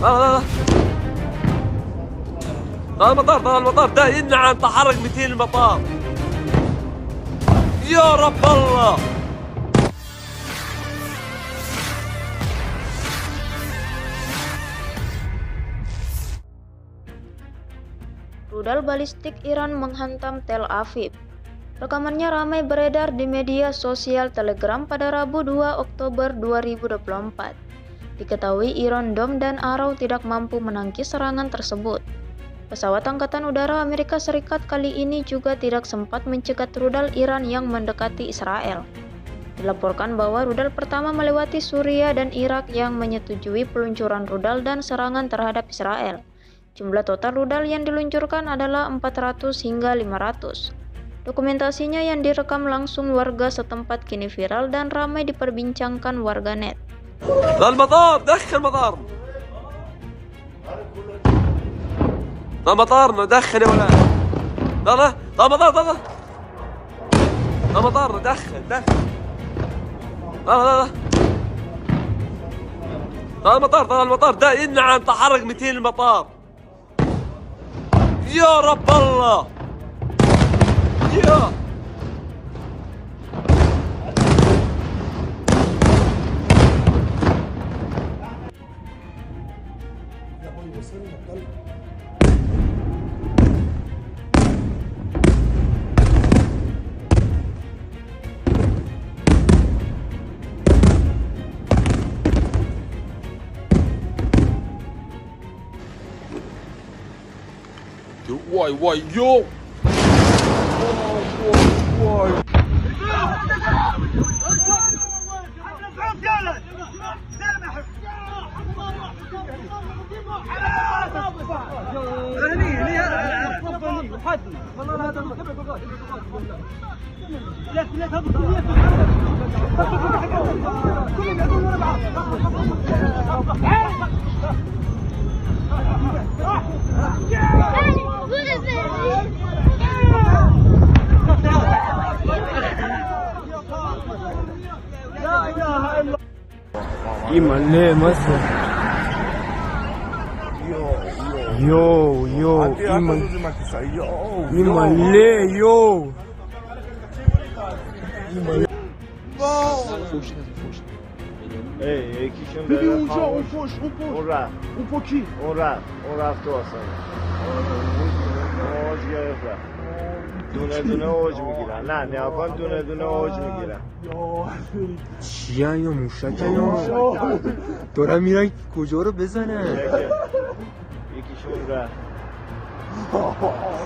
لا طال المطار، طال المطار ده ينعم تحرك 200 المطار. يا رب الله. Rudal balistik Iran menghantam Tel Aviv. Rekamannya ramai beredar di media sosial Telegram pada Rabu 2 Oktober 2024. Diketahui Iron Dome dan Arrow tidak mampu menangkis serangan tersebut. Pesawat Angkatan Udara Amerika Serikat kali ini juga tidak sempat mencegat rudal Iran yang mendekati Israel. Dilaporkan bahwa rudal pertama melewati Suriah dan Irak yang menyetujui peluncuran rudal dan serangan terhadap Israel. Jumlah total rudal yang diluncurkan adalah 400 hingga 500. Dokumentasinya yang direkam langsung warga setempat kini viral dan ramai diperbincangkan warganet. المطار دخل مطار. المطار دخل يا ولاد. لا المطار المطار دخل. لا المطار ده ينعم تحرك 200 المطار. يا رب الله. يا واي يو واي 이말레 맞어. 요 이말레 요. یکیشون داره خاموش اون رفت اون رفت تو آسان اوج گرفت رفت دونه دونه اوج میگیرن نه نیا کن دونه دونه اوج میگیرن چیه یا موشکه یا دارم میرن کجا رو بزنه. یکیشون رفت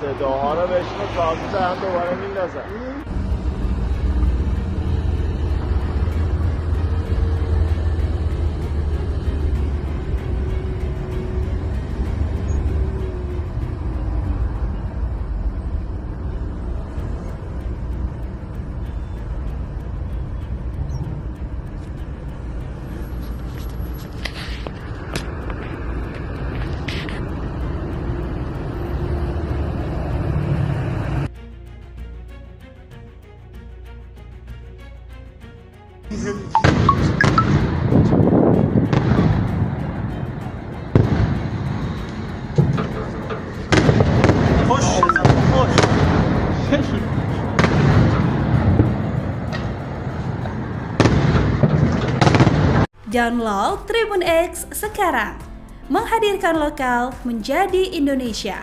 صداها رو بشنو تازه هم دوباره میندازن. Download Tribun X sekarang, menghadirkan lokal menjadi Indonesia.